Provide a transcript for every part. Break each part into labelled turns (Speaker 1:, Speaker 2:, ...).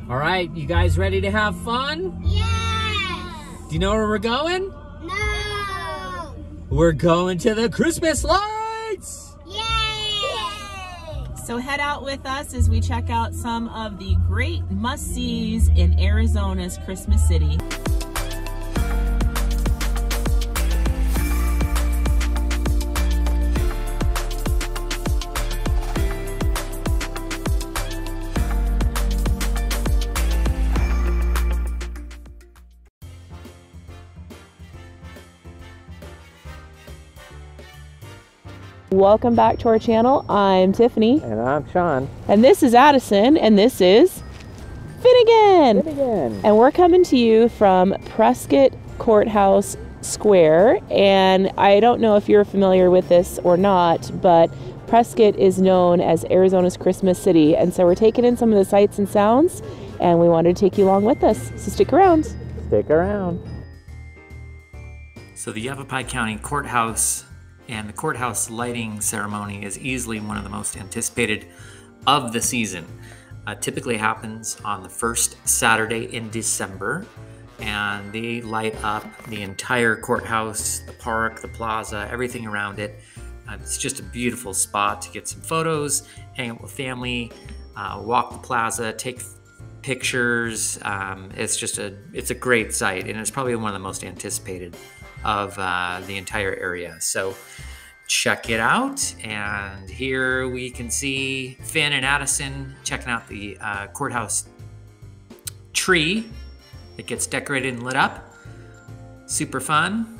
Speaker 1: All right, you guys ready to have fun?
Speaker 2: Yes!
Speaker 1: Do you know where we're going?
Speaker 2: No!
Speaker 1: We're going to the Christmas lights!
Speaker 2: Yay!
Speaker 3: So head out with us as we check out some of the great must-sees in Arizona's Christmas City. Welcome back to our channel. I'm Tiffany.
Speaker 1: And I'm Shawn.
Speaker 3: And this is Addison. And this is Finnegan. And we're coming to you from Prescott Courthouse Square. And I don't know if you're familiar with this or not, but Prescott is known as Arizona's Christmas City. And so we're taking in some of the sights and sounds, and we wanted to take you along with us. So stick around.
Speaker 1: Stick around.
Speaker 4: So the Yavapai County Courthouse and the courthouse lighting ceremony is easily one of the most anticipated of the season. Typically happens on the first Saturday in December, and they light up the entire courthouse, the park, the plaza, everything around it. It's just a beautiful spot to get some photos, hang out with family, walk the plaza, take pictures. It's a great site, and it's probably one of the most anticipated of the entire area. So check it out. And here we can see Finn and Addison checking out the courthouse tree that gets decorated and lit up. Super fun.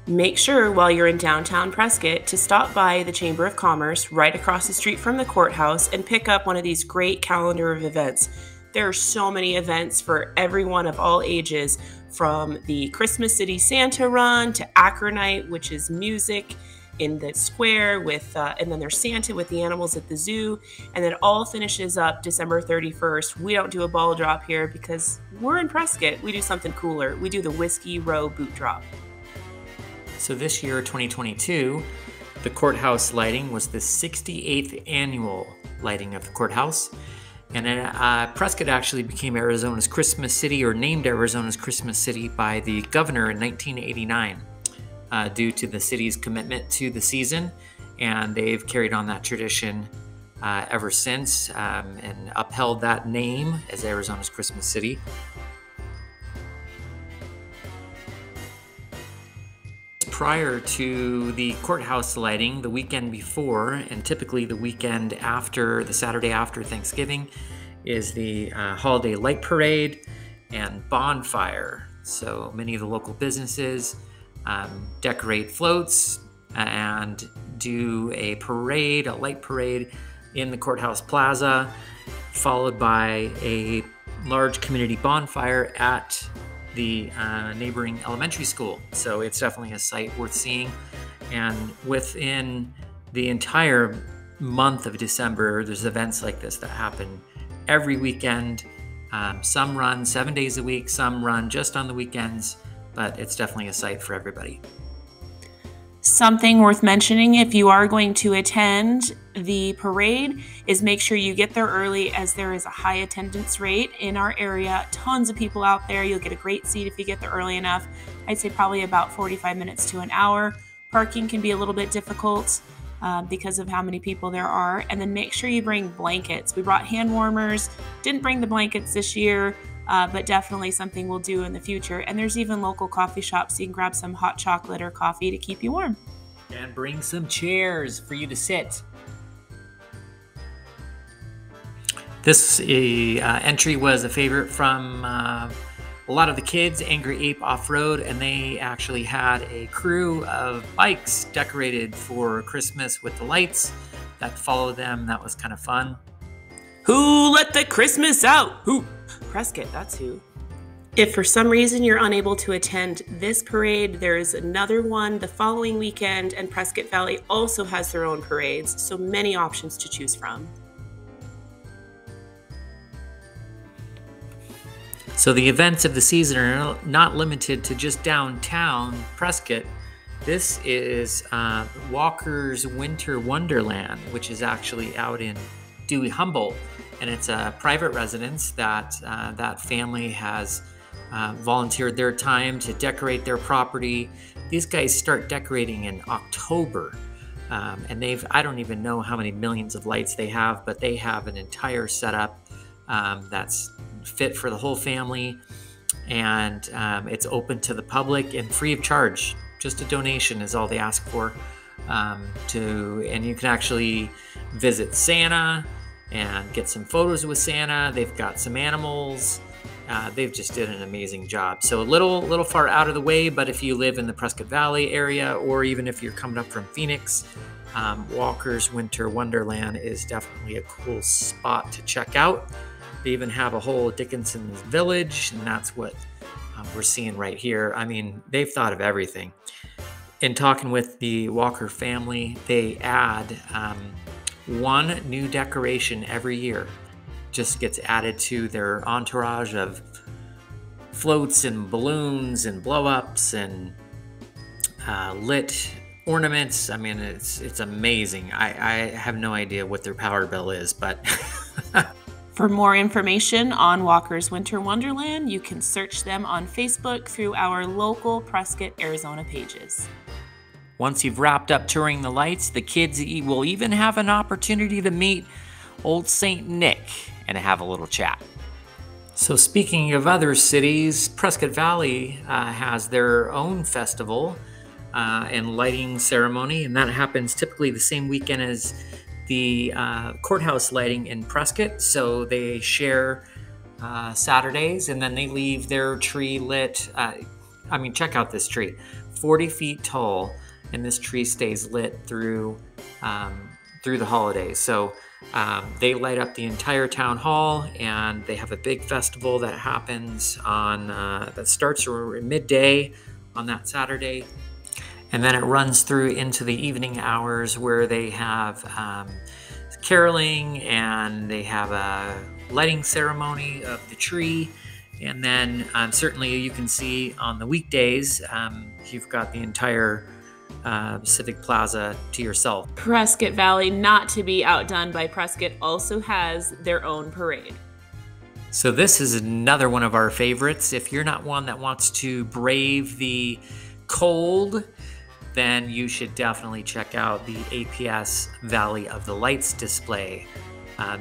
Speaker 5: Make sure while you're in downtown Prescott to stop by the Chamber of Commerce right across the street from the courthouse and pick up one of these great calendar of events. There are so many events for everyone of all ages, from the Christmas City Santa Run to Acronite, which is music in the square with, and then there's Santa with the animals at the zoo, and then it all finishes up December 31st. We don't do a ball drop here because we're in Prescott. We do something cooler. We do the Whiskey Row boot drop.
Speaker 4: So this year, 2022, the courthouse lighting was the 68th annual lighting of the courthouse. And Prescott actually became Arizona's Christmas City, or named Arizona's Christmas City by the governor in 1989 due to the city's commitment to the season. And they've carried on that tradition ever since and upheld that name as Arizona's Christmas City. Prior to the courthouse lighting, the weekend before, and typically the weekend after, the Saturday after Thanksgiving, is the holiday light parade and bonfire. So many of the local businesses decorate floats and do a parade, a light parade in the courthouse plaza, followed by a large community bonfire at the neighboring elementary school. So it's definitely a site worth seeing. And within the entire month of December, there's events like this that happen every weekend. Some run 7 days a week, some run just on the weekends, but it's definitely a site for everybody.
Speaker 5: Something worth mentioning if you are going to attend the parade is make sure you get there early, as there is a high attendance rate in our area. Tons of people out there. You'll get a great seat if you get there early enough. I'd say probably about 45 minutes to an hour. Parking can be a little bit difficult because of how many people there are. And then make sure you bring blankets. We brought hand warmers. Didn't bring the blankets this year, but definitely something we'll do in the future. And there's even local coffee shops, so you can grab some hot chocolate or coffee to keep you warm.
Speaker 1: And bring some chairs for you to sit.
Speaker 4: This entry was a favorite from a lot of the kids, Angry Ape Off-Road, and they actually had a crew of bikes decorated for Christmas with the lights that followed them. That was kind of fun.
Speaker 5: Who let the Christmas out? Who? Prescott, that's who. If for some reason you're unable to attend this parade, there is another one the following weekend, and Prescott Valley also has their own parades, so many options to choose from.
Speaker 4: So the events of the season are not limited to just downtown Prescott. This is Walker's Winter Wonderland, which is actually out in Dewey Humboldt. and it's a private residence that that family has volunteered their time to decorate their property. These guys start decorating in October, and I don't even know how many millions of lights they have, but they have an entire setup that's fit for the whole family, and it's open to the public and free of charge. Just a donation is all they ask for. And you can actually visit Santa and get some photos with Santa. They've got some animals. They've just did an amazing job. So a little far out of the way, but if you live in the Prescott Valley area, or even if you're coming up from Phoenix, Walker's Winter Wonderland is definitely a cool spot to check out. They even have a whole Dickinson's Village, and that's what we're seeing right here. I mean, they've thought of everything. In talking with the Walker family, they add one new decoration every year. Just gets added to their entourage of floats and balloons and blow-ups and lit ornaments. I mean, it's amazing. I have no idea what their power bill is, but
Speaker 5: For more information on Walker's Winter Wonderland, you can search them on Facebook through our local Prescott, Arizona pages.
Speaker 4: once you've wrapped up touring the lights, the kids will even have an opportunity to meet old Saint Nick and have a little chat. So speaking of other cities, Prescott Valley has their own festival and lighting ceremony, and that happens typically the same weekend as the courthouse lighting in Prescott. So they share Saturdays, and then they leave their tree lit. I mean, check out this tree, 40 feet tall, and this tree stays lit through the holidays. So they light up the entire town hall, and they have a big festival that happens on that starts around midday on that Saturday, and then it runs through into the evening hours where they have caroling, and they have a lighting ceremony of the tree. And then certainly you can see on the weekdays, you've got the entire Civic Plaza to yourself.
Speaker 5: Prescott Valley, not to be outdone by Prescott, also has their own parade.
Speaker 4: So this is another one of our favorites. If you're not one that wants to brave the cold, then you should definitely check out the APS Valley of the Lights display.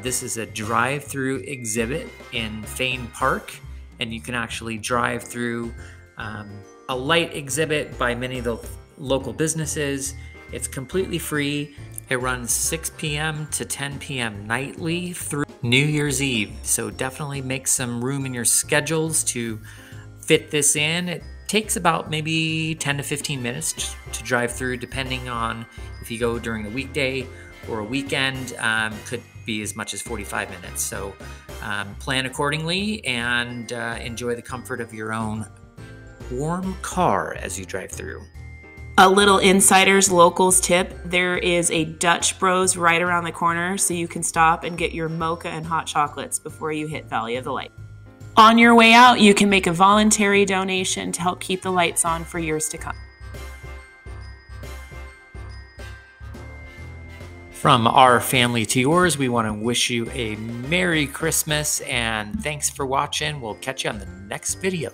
Speaker 4: This is a drive-through exhibit in Fane Park, and you can actually drive through a light exhibit by many of the local businesses. It's completely free. It runs 6 p.m. to 10 p.m. nightly through New Year's Eve. So definitely make some room in your schedules to fit this in. It takes about maybe 10 to 15 minutes to drive through, depending on if you go during the weekday or a weekend. Could be as much as 45 minutes. So plan accordingly and enjoy the comfort of your own warm car as you drive through.
Speaker 5: A little insider's locals tip, there is a Dutch Bros right around the corner, so you can stop and get your mocha and hot chocolates before you hit Valley of the Light. On your way out, you can make a voluntary donation to help keep the lights on for years to come.
Speaker 4: From our family to yours, we want to wish you a Merry Christmas, and thanks for watching. We'll catch you on the next video.